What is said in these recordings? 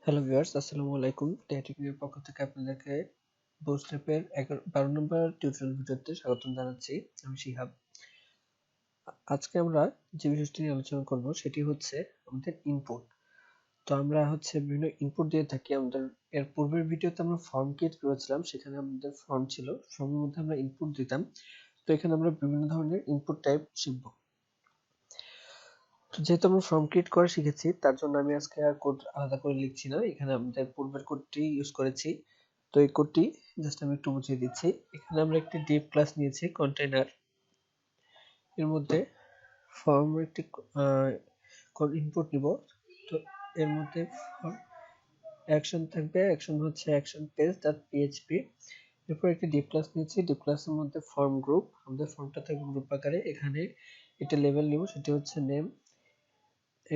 Hello viewers, আসসালামু আলাইকুম। টেকনিকের পক্ষ থেকে আপনাদেরকে বুটস্ট্র্যাপের 12 নম্বর টিউটোরিয়াল ভিডিওতে স্বাগতম জানাচ্ছি। আমি শিহাব। আজকে আমরা যে বিষয়টি নিয়ে আলোচনা করব সেটি হচ্ছে আমাদের ইনপুট। তো আমরা বিভিন্ন ইনপুট দিয়ে থাকি। এর পূর্বের ভিডিওতে আমরা ফর্ম ক্রিয়েট করেছিলাম, সেখানে আমাদের ফর্ম ছিল, ফর্মের মধ্যে আমরা ইনপুট দিতাম। তো এখানে আমরা বিভিন্ন ধরনের ইনপুট টাইপ শিখব। তো যেহেতু আমরা ফর্ম ক্রিয়েট করা শিখেছি, তার জন্য আমি আজকে আর কোড আলাদা করে লিখছি না। এখানে আমাদের পূর্বের কোডটি ইউজ করেছি। তো এই কোডটি জাস্ট আমি একটু বুঝিয়ে দিচ্ছি। এখানে আমরা একটি ডিভ ক্লাস নিয়েছি কন্টেইনার, এর মধ্যে ফর্ম একটি ইনপুট নিব। তো এর মধ্যে অ্যাকশন থাকবে, অ্যাকশন হচ্ছে অ্যাকশন পেজ ডট পিএইচপি। এরপর একটি ডিভ ক্লাস নিয়েছি, ডিভ ক্লাসের মধ্যে ফর্ম গ্রুপ, আমাদের ফর্মটা থাকবে গ্রুপ আকারে। এখানে একটা লেভেল নিব, সেটি হচ্ছে নেম।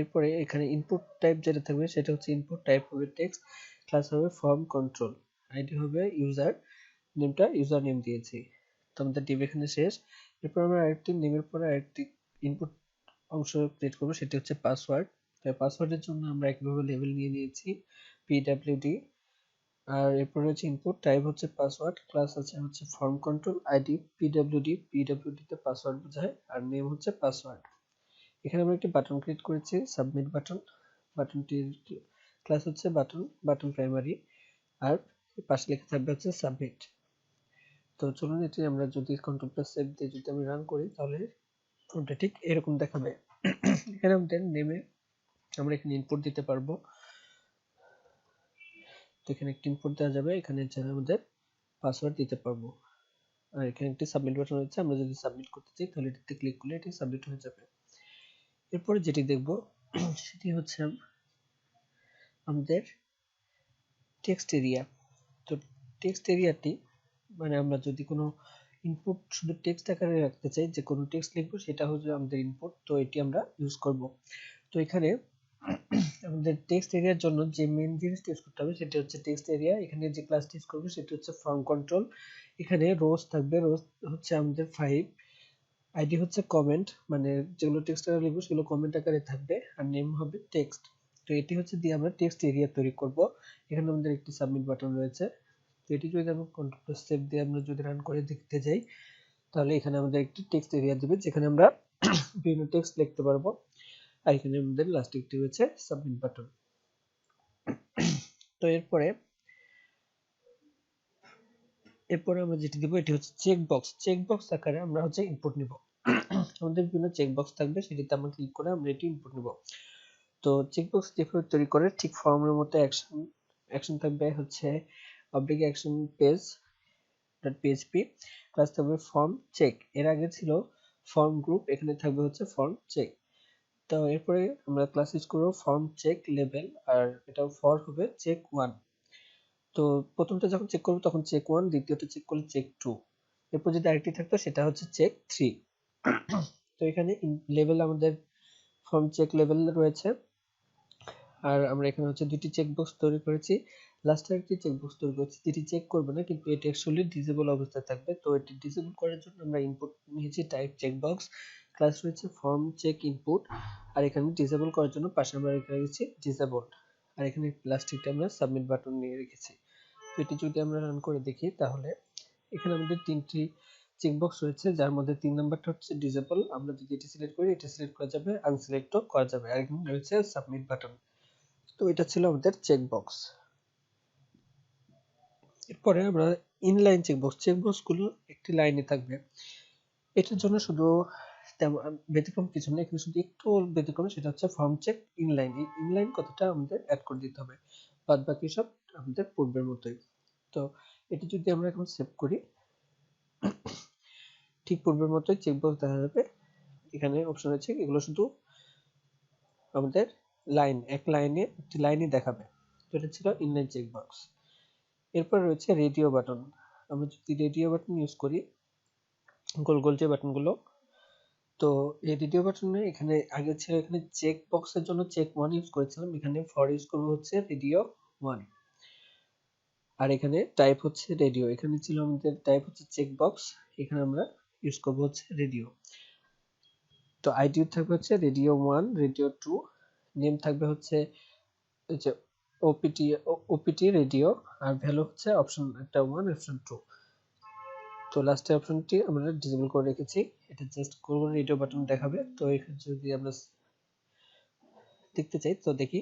এরপরে এখানে ইনপুট টাইপ যেটা থাকবে সেটা হচ্ছে ইনপুট টাইপ হবে টেক্সট, ক্লাস হবে ফর্ম কন্ট্রোল, আইডি হবে ইউজার, নেমটা ইউজার নেম দিয়েছি। তো আমাদের ডিভ এখানে শেষ। এরপর আমরা আরেকটি নেমের পরে আরেকটি ইনপুট অংশ ক্রিয়েট করব, সেটি হচ্ছে পাসওয়ার্ড। তাই পাসওয়ার্ডের জন্য আমরা একইভাবে লেভেল নিয়ে নিয়েছি পিডব্লিউডি। আর এরপর হচ্ছে ইনপুট টাইপ হচ্ছে পাসওয়ার্ড, ক্লাস হচ্ছে form control, ID PWD, PWD তে পাসওয়ার্ড বোঝায়, আর নেম হচ্ছে পাসওয়ার্ড। এখানে আমরা একটি বাটন ক্রিয়েট করেছি, সাবমিট বাটন। বাটনটির ক্লাস হচ্ছে বাটন, বাটন প্রাইমারি, আর পাশে লেখা থাকবে হচ্ছে সাবমিট। তো চলুন এটি আমরা যদি কন্ট্রোল প্লাস সেভ দিয়ে যদি আমি রান করি, তাহলে ফর্মটা ঠিক এরকম দেখাবে। এখানে আমাদের নেমে আমরা এখানে ইনপুট দিতে পারবো। তো এখানে একটি ইনপুট দেওয়া যাবে, এখানে আমাদের পাসওয়ার্ড দিতে পারবো। আর এখানে একটি সাবমিট বাটন রয়েছে, আমরা যদি সাবমিট করতে চাই তাহলে এটিতে ক্লিক করলে এটি সাবমিট হয়ে যাবে। এরপরে যেটি দেখব সেটি হচ্ছে আমাদের টেক্সট এরিয়া। তো টেক্সট এরিয়াটি মানে আমরা যদি কোনো ইনপুট শুধু টেক্সট আকারে রাখতে চাই, যে কোনো টেক্সট লিখবো সেটা হচ্ছে আমাদের ইনপুট, তো এটি আমরা ইউজ করব। তো এখানে আমাদের টেক্সট এরিয়ার জন্য যে মেইন জিনিসটা ইউজ করতে হবে সেটা হচ্ছে টেক্সট এরিয়া। এখানে যে ক্লাসটি ইউজ করব সেটা হচ্ছে ফর্ম কন্ট্রোল। এখানে রোজ থাকবে, রোজ হচ্ছে আমাদের 5, আইডি হচ্ছে কমেন্ট, মানে যেগুলো টেক্সট আকারে লিখবো সেগুলো কমেন্ট আকারে থাকবে, আর নেম হবে টেক্সট। তো এটি হচ্ছে দিয়ে আমরা টেক্সট এরিয়া তৈরি করব। এখানে আমাদের একটি সাবমিট বাটন রয়েছে। তো এটি যদি আমরা কন্ট্রোল প্লাস সেভ দিয়ে আমরা যদি রান করে দেখতে যাই, তাহলে এখানে আমাদের একটি টেক্সট এরিয়া দিবে, যেখানে আমরা বিভিন্ন টেক্সট লিখতে পারবো। আর এখানে আমাদের লাস্ট একটি রয়েছে সাবমিট বাটন। তো এরপরে আমরা যেটি দিব এটি হচ্ছে চেক বক্স। চেক বক্স আকারে আমরা হচ্ছে ইনপুট নিব। আমাদের বিভিন্ন চেক বক্স থাকবে, সেটিতে আমরা ক্লিক করে আমরা এটি ইনপুট নিব। তো চেক বক্স যেভাবে তৈরি করে ঠিক ফর্মের মতো অ্যাকশন, অ্যাকশন থাকবে হচ্ছে oblique action page dot PHP, class থাকবে ফর্ম চেক। এর আগে ছিল ফর্ম গ্রুপ, এখানে থাকবে হচ্ছে ফর্ম চেক। তো এরপরে আমরা ক্লাস ইউজ করব ফর্ম চেক লেভেল, আর এটা ফর হবে চেক 1। তো প্রথমটা যখন চেক করব তখন চেক 1, দ্বিতীয়টা চেক করলে চেক 2, এরপর যদি আরেকটি থাকতো সেটা হচ্ছে চেক 3। তো এখানে লেভেল আমাদের ফর্ম চেক লেভেল রয়েছে। আর আমরা এখানে হচ্ছে দুটি চেক বক্স তৈরি করেছি, লাস্টে একটি চেক বক্স তৈরি করেছি যেটি চেক করবে না, কিন্তু এটি অ্যাকচুয়ালি ডিসেবল অবস্থায় থাকবে। তো এটি ডিসেবল করার জন্য আমরা ইনপুট নিয়েছি টাইপ চেক বক্স, ক্লাস রয়েছে ফর্ম চেক ইনপুট, আর এখানে ডিসেবল করার জন্য পাশে আমরা এখানে রেখেছি ডিসেবল, আর এখানে প্লাস্টিকটা আমরা সাবমিট বাটন নিয়ে রেখেছি। তো এটি যদি আমরা রান করে দেখি, তাহলে এখানে আমাদের তিনটি চেকবক্স রয়েছে, যার মধ্যে 3 নাম্বারটা হচ্ছে ডিসেবল। আমরা যদি এটি সিলেক্ট করি এটা সিলেক্ট করা যাবে, আনসিলেক্টও করা যাবে, আর এখানে রয়েছে সাবমিট বাটন। তো এটা ছিল আমাদের চেকবক্স। এরপরে আমরা ইনলাইন চেকবক্স, চেকবক্স গুলো একটি লাইনে থাকবে। এটার জন্য শুধু ব্যতিক্রম কিছু না, এখানে শুধু একটু ব্যতিক্রম, সেটা হচ্ছে ফর্ম চেক ইনলাইন। এই ইনলাইন কথাটা আমাদের অ্যাড করে দিতে হবে, বাদ বাকি সব আমাদের পূর্বের মতোই। তো এটি যদি আমরা এখন সেভ করি, ঠিক পূর্বের মতোই চেকবক্স দেখা যাবে। এখানে অপশন আছে, এগুলো শুধু আমাদের লাইন, এক লাইনে একটি লাইনই দেখাবে। তো এটা ছিল ইনলাইন চেকবক্স। এরপর রয়েছে রেডিও বাটন। আমরা যদি রেডিও বাটন ইউজ করি, গোল গোল যে বাটনগুলো, তো এই রেডিও বাটনে এখানে আগে ছিল, এখানে চেক বক্সের জন্য চেক 1 ইউজ করেছিলাম, এখানে ফর ইউজ করব হচ্ছে রেডিও 1। আর এখানে টাইপ হচ্ছে রেডিও, এখানে ছিল আমাদের টাইপ হচ্ছে চেক বক্স, এখানে আমরা ইউজ করব হচ্ছে রেডিও। তো আইডি থাকবে হচ্ছে রেডিও 1, রেডিও 2, নেম থাকবে হচ্ছে ওপিটি ওপিটি রেডিও, আর ভ্যালু হচ্ছে অপশন একটা 1 অপশন 2। তো লাস্টের অপশনটি আমরা ডিসেবল করে রেখেছি, এটা জাস্ট করব রেডিও বাটন দেখাবে। তো এখানে যদি আমরা দেখতে চাই তো দেখি,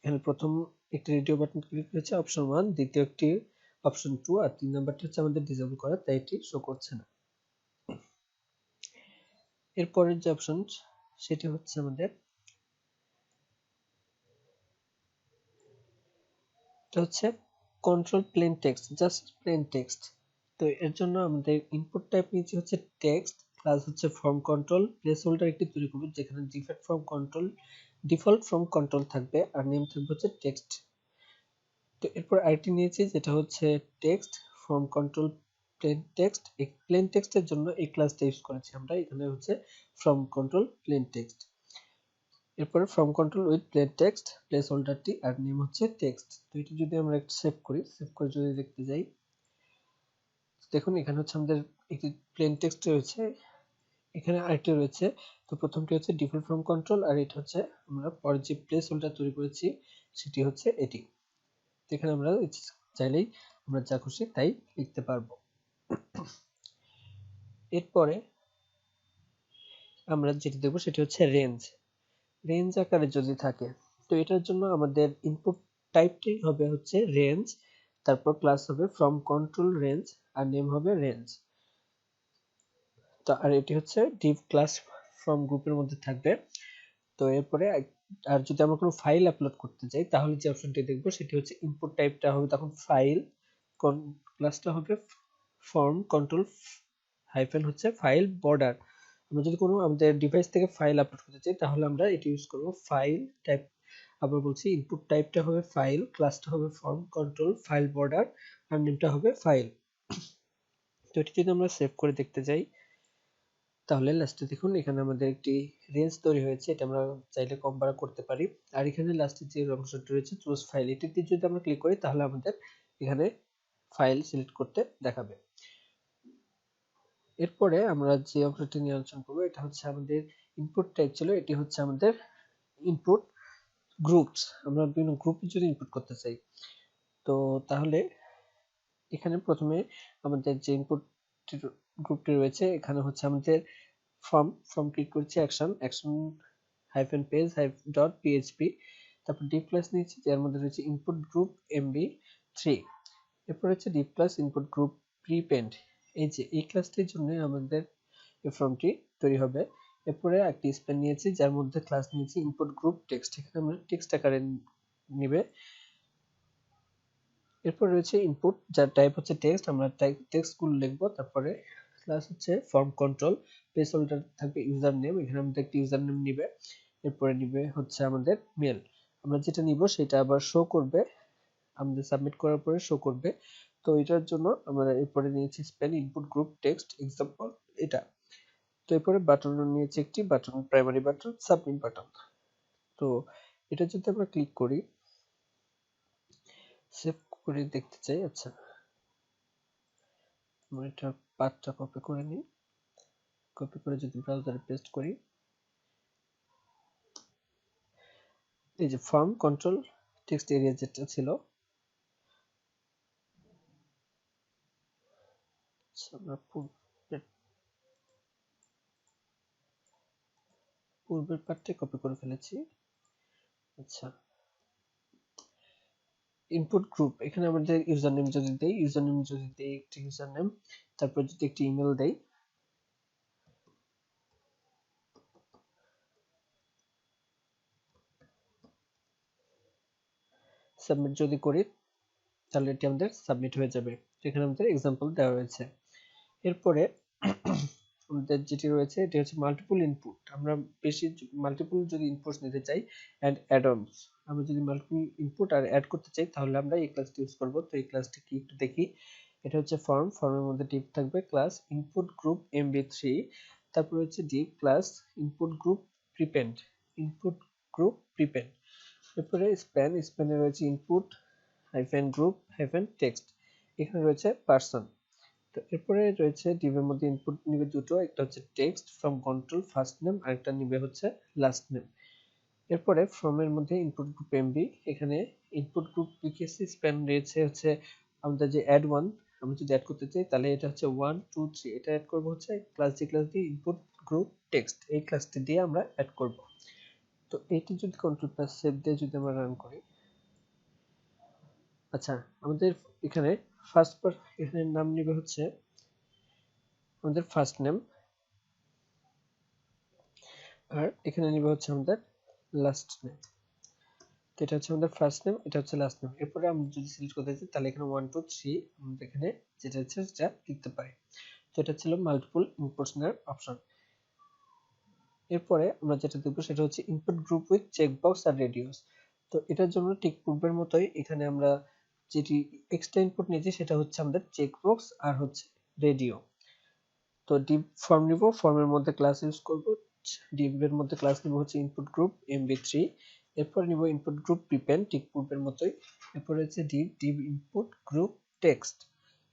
এখানে প্রথম একটি রেডিও বাটন ক্লিক করেছে অপশন 1, দ্বিতীয় একটি অপশন 2, আর 3 নাম্বারটি হচ্ছে আমাদের ডিসেবল করা, তাই এটি শো করছে না। এরপরের যে অপশন সেটি হচ্ছে আমাদের, এটা হচ্ছে control plain text, just plane text. তো এর জন্য আমাদের ইনপুট টাইপ নিচে হচ্ছে টেক্সট, প্লাস হচ্ছে ফর্ম কন্ট্রোল প্লেস হোল্ডার একটি তৈরি করব, যেখানে ডিফল্ট ফর্ম কন্ট্রোল থাকবে আর নেম থাকবে হচ্ছে টেক্সট। তো এরপর আইটি নিয়েছি যেটা হচ্ছে text form control plain text. এই প্লেন টেক্সটের জন্য এই ক্লাসটা ইউজ করেছি আমরা, এখানে হচ্ছে ফর্ম কন্ট্রোল প্লেন টেক্সট। এরপরে form control with plain text place হোল্ডারটি আর নেম হচ্ছে টেক্সট। তো এটি যদি আমরা একটু সেভ করি, সেভ করে যদি দেখতে যাই, দেখুন এখানে হচ্ছে আমাদের একটি প্লেন টেক্সট রয়েছে, এখানে আরেকটি রয়েছে। তো প্রথমটি হচ্ছে ডিফল্ট ফর্ম কন্ট্রোল, আর এটা হচ্ছে আমরা পরে যে প্লেস হোল্ডার তৈরি করেছি সেটি হচ্ছে এটি। তো এখানে আমরা চাইলেই আমরা যা খুশি তাই লিখতে পারবো। এরপরে আমরা যেটি দেখবো সেটি হচ্ছে রেঞ্জ। রেঞ্জ আকারে যদি থাকে, তো এটার জন্য আমাদের ইনপুট টাইপটি হবে হচ্ছে রেঞ্জ, তারপর ক্লাস হবে ফ্রম কন্ট্রোল রেঞ্জ আর নেম হবে রেঞ্জ। তো আর এটি হচ্ছে ডিভ ক্লাস ফ্রম গ্রুপের মধ্যে থাকবে। তো এরপরে আর যদি আমরা কোনো ফাইল আপলোড করতে চাই তাহলে যে অপশনটি দেখবো সেটি হচ্ছে ইনপুট টাইপটা হবে তখন ফাইল, ক্লাসটা হবে ফর্ম কন্ট্রোল হাইফেন হচ্ছে ফাইল বর্ডার। আমরা যদি কোনো আমাদের ডিভাইস থেকে ফাইল আপলোড করতে চাই তাহলে আমরা এটি ইউজ করব ফাইল টাইপ। আবার বলছি ইনপুট টাইপটা হবে ফাইল, ক্লাসটা হবে ফর্ম কন্ট্রোল ফাইল বর্ডার আর নেমটা হবে ফাইল। তো এটি যদি আমরা সেভ করে দেখতে যাই তাহলে লাস্টে দেখুন এখানে আমাদের একটি রেঞ্জ তৈরি হয়েছে, এটা আমরা চাইলে কম বাড়া করতে পারি। আর এখানে লাস্টে যে অংশটি রয়েছে চুজ ফাইল, এটিতে যদি আমরা ক্লিক করি তাহলে আমাদের এখানে ফাইল সিলেক্ট করতে দেখাবে। এরপরে আমরা যে অংশটি নিয়ে আলোচনা করবো এটা হচ্ছে আমাদের ইনপুট টাইপ ছিল, এটি হচ্ছে আমাদের ইনপুট গ্রুপস। আমরা বিভিন্ন গ্রুপ যদি ইনপুট করতে চাই তো তাহলে এখানে প্রথমে আমাদের যে ইনপুট গ্রুপটি রয়েছে এখানে হচ্ছে আমাদের ফর্ম ক্লিক করছি action hyphen page dot PHP, তারপর ডিপ ক্লাস নিয়েছি যার মধ্যে রয়েছে ইনপুট গ্রুপ MB3। এরপর হচ্ছে ডিপ ক্লাস ইনপুট গ্রুপ প্রিপেন্ড। এই যে এই ক্লাসটির জন্য আমাদের এই ফর্মটি তৈরি হবে। এরপরে একটি স্পেন নিয়েছি যার মধ্যে ক্লাস নিয়েছি ইনপুট গ্রুপ টেক্সট, এখানে আমরা টেক্সট আকারে নিবে। এরপর রয়েছে ইনপুট যার টাইপ হচ্ছে টেক্সট, আমরা টেক্সট গুলো লিখবো। তারপরে ক্লাস হচ্ছে ফর্ম কন্ট্রোল প্লেস হোল্ডার থাকবে ইউজার নেম, এখানে আমাদের একটি ইউজার নেম নিবে। এরপরে নিবে হচ্ছে আমাদের মেল, আমরা যেটা নিব সেটা আবার শো করবে, আমাদের সাবমিট করার পরে শো করবে। তো এটার জন্য আমরা এরপরে নিয়েছি Spain input group text example এটা। তো এরপরে বাটন নিয়েছি একটি button, primary button submit button. তো এটা যদি আমরা ক্লিক করি সেভ করে দেখতে চাই, আচ্ছা আমরা এটা পাথটা কপি করে নিই, কপি করে যদি ব্রাউজারে পেস্ট করি, এই যে ফর্ম কন্ট্রোল টেক্সট এরিয়া যেটা ছিল আমরা পূর্বের পার্টে কপি করে ফেলেছি। আচ্ছা ইনপুট গ্রুপ, এখানে আমাদের ইউজার নেম যদি দেই একটি ইউজার নেম, তারপর যদি একটি ইমেল দেই, সাবমিট যদি করি তাহলে এটি আমাদের সাবমিট হয়ে যাবে। এখানে আমাদের এক্সাম্পল দেওয়া রয়েছে। এরপরে আমাদের যেটি রয়েছে এটি হচ্ছে মাল্টিপল ইনপুট। আমরা বেশি মাল্টিপল যদি ইনপুট নিতে চাই এন্ড অ্যাড-অনস, আমরা যদি মাল্টিপল ইনপুট আর অ্যাড করতে চাই তাহলে আমরা এই ক্লাসটি ইউজ করব। তো এই ক্লাসটি কি একটু দেখি, এটা হচ্ছে ফর্মের মধ্যে ডিপ থাকবে ক্লাস ইনপুট গ্রুপ MB3, তারপর হচ্ছে div class input group prepend, input group prepend. এরপরে স্প্যানে রয়েছে input hyphen group hyphen text, এখানে রয়েছে পার্সন। তো এরপরে রয়েছে ডিভের মধ্যে ইনপুট নিবে দুটো, একটা হচ্ছে text from control first name আরেকটা নিবে হচ্ছে লাস্ট নেম। এরপরে ফ্রমের মধ্যে ইনপুট গ্রুপ MB, এখানে ইনপুট গ্রুপ পিকেসি স্প্যান রয়েছে হচ্ছে আমাদের যে অ্যাড ওয়ান, আমি যদি অ্যাড করতে চাই তাহলে এটা হচ্ছে 1 2 3, এটা অ্যাড করব হচ্ছে ক্লাস দিয়ে ইনপুট গ্রুপ টেক্সট, এই ক্লাসটি দিয়ে আমরা অ্যাড করব। তো এইটি যদি কন্ট্রোল প্লাস সেভ দিয়ে যদি আমরা রান করি, আচ্ছা আমাদের এখানে ফার্স্ট পার এখানে নাম নিবে হচ্ছে আমাদের ফার্স্ট নেম, আর এখানে নিবে হচ্ছে আমাদের লাস্ট নেম। তো এটা হচ্ছে আমাদের ফার্স্ট নেম, এটা হচ্ছে লাস্ট নেম। এরপরে আমরা যদি সিলেক্ট করতে চাই তাহলে এখানে 1 2 3 আমরা এখানে যেটা ইচ্ছা সেটা লিখতে পারি। তো এটা ছিল মাল্টিপল ইনপুটস নেওয়ার অপশন। এরপরে আমরা যেটা দেখব সেটা হচ্ছে ইনপুট গ্রুপ উইথ চেকবক্স আর রেডিউস। তো এটার জন্য ঠিক পূর্বের মতোই এখানে আমরা যেটি এক্সট্রা ইনপুট নিয়েছি সেটা হচ্ছে আমাদের চেকবক্স আর হচ্ছে রেডিও। তো ডিভ ফর্ম নিব, ফর্মের মধ্যে ক্লাস ইউজ করব, ডিভ এর মধ্যে ক্লাস নিব হচ্ছে ইনপুট গ্রুপ mb3, এরপর নিব ইনপুট গ্রুপ প্রিপেন্ড ঠিক পূর্বের মতোই, এরপর হচ্ছে Depp input group text,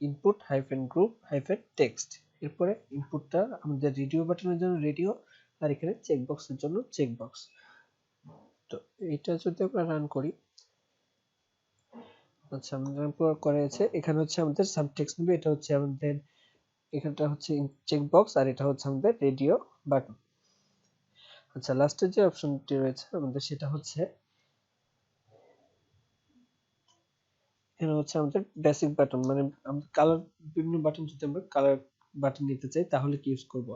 input hyphen group hyphen text. এরপরে ইনপুটটা আমাদের রেডিও বাটনের জন্য রেডিও, আর এখানে চেকবক্সের জন্য চেকবক্স। তো এটা যদি আমরা রান করি, আচ্ছা আমরা রান করে আছে, এখানে হচ্ছে আমাদের সাবটেক্সট নেবে, এটা হচ্ছে আমাদের এখানটা হচ্ছে চেকবক্স আর এটা হচ্ছে আমাদের রেডিও বাটন। আচ্ছা লাস্টের যে অপশনটি রয়েছে আমাদের সেটা হচ্ছে এখানে হচ্ছে আমাদের বেসিক বাটন, মানে আমাদের কালার বিভিন্ন বাটন যদি আমরা কালার বাটন নিতে চাই তাহলে কি ইউজ করব।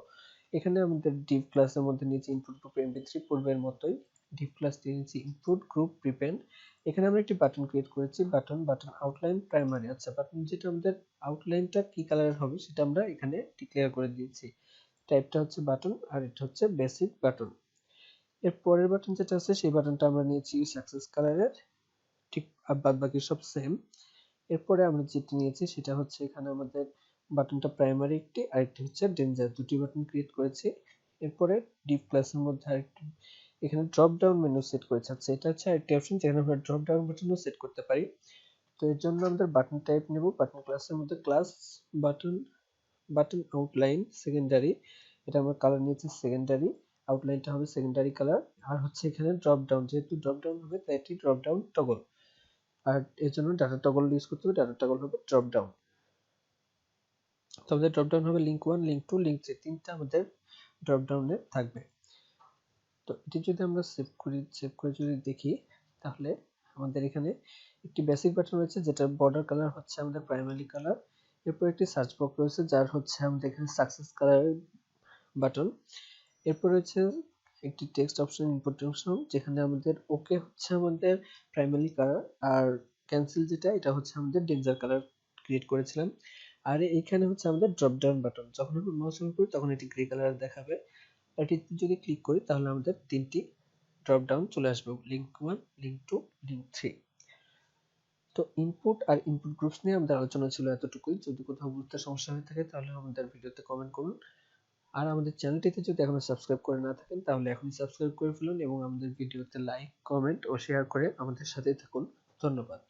এখানে আমাদের ডিভ ক্লাসের মধ্যে নিচে ইনপুট গ্রুপ mb3 পূর্বের মতোই, ডিভ ক্লাস দিয়ে নিচে ইনপুট গ্রুপ প্রিপেন্ড। এখানে আমরা একটি বাটন ক্রিয়েট করেছি, বাটন আউটলাইন প্রাইমারি। আচ্ছা বাটন যেটা আমাদের আউটলাইনটা কি কালারের হবে সেটা আমরা এখানে ডিক্লেয়ার করে দিয়েছি। টাইপটা হচ্ছে বাটন আর এটা হচ্ছে বেসিক বাটন। এর পরের বাটন যেটা আছে সেই বাটনটা আমরা নিয়েছি সাকসেস কালারের, ঠিক বাদ বাকি সব সেম। এরপরে আমরা যেটি নিয়েছি সেটা হচ্ছে এখানে আমাদের বাটনটা প্রাইমারি একটি, আরেকটি হচ্ছে ডেঞ্জার, দুটি বাটন ক্রিয়েট করেছি। এরপরে ডিভ ক্লাসের মধ্যে আরেকটি এখানে ড্রপ ডাউন মেনু সেট করেছি। আচ্ছা এটা হচ্ছে আরেকটি অপশন যেখানে আমরা ড্রপ ডাউন বাটনও সেট করতে পারি। তো এর জন্য আমাদের বাটন টাইপ নেব, বাটন ক্লাসের মধ্যে class button, button outline secondary, এটা আমরা কালার নিয়েছি সেকেন্ডারি, আউটলাইনটা হবে সেকেন্ডারি কালার, আর হচ্ছে এখানে ড্রপ ডাউন, যেহেতু ড্রপ ডাউন হবে তাই এটি ড্রপ ডাউন টগল, আর এর জন্য ডাটা টগল ইউজ করতে হবে, ডাটা টগল হবে ড্রপ ডাউন। তো আমাদের ড্রপ ডাউন হবে লিঙ্ক 1 লিঙ্ক 2 লিঙ্ক 3, তিনটা আমাদের ড্রপ ডাউনে থাকবে। তো এটি যদি আমরা সেভ করে যদি দেখি তাহলে আমাদের এখানে একটি বেসিক বাটন রয়েছে যেটার বর্ডার কালার হচ্ছে আমাদের প্রাইমারি কালার, এরপর একটি সার্চ বক্স রয়েছে যার হচ্ছে আমাদের এখানে সাকসেস কালারের বাটন, এরপর রয়েছে একটি টেক্সট অপশন ইনপুট অপশন যেখানে আমাদের ওকে হচ্ছে আমাদের প্রাইমারি কালার, আর ক্যান্সেল যেটা এটা হচ্ছে আমাদের ডেঞ্জার কালার ক্রিয়েট করেছিলাম। আর এইখানে হচ্ছে আমাদের ড্রপ ডাউন বাটন, যখন আমরা মাউস ওভার করি তখন এটি গ্রে কালার দেখাবে, এটিতে যদি ক্লিক করি তাহলে আমাদের তিনটি ড্রপ ডাউন চলে আসবে, লিঙ্ক 1 লিঙ্ক 2 লিঙ্ক 3। তো ইনপুট আর ইনপুট গ্রুপস নিয়ে আমাদের আলোচনা ছিল এতটুকুই। যদি কোথাও বুঝতে সমস্যা হয়ে থাকে তাহলে আমাদের ভিডিওতে কমেন্ট করুন। আর আমাদের চ্যানেলটিতে যদি এখনো সাবস্ক্রাইব করে না থাকেন তাহলে এখনই সাবস্ক্রাইব করে ফেলুন এবং আমাদের ভিডিওতে লাইক কমেন্ট ও শেয়ার করে আমাদের সাথেই থাকুন। ধন্যবাদ।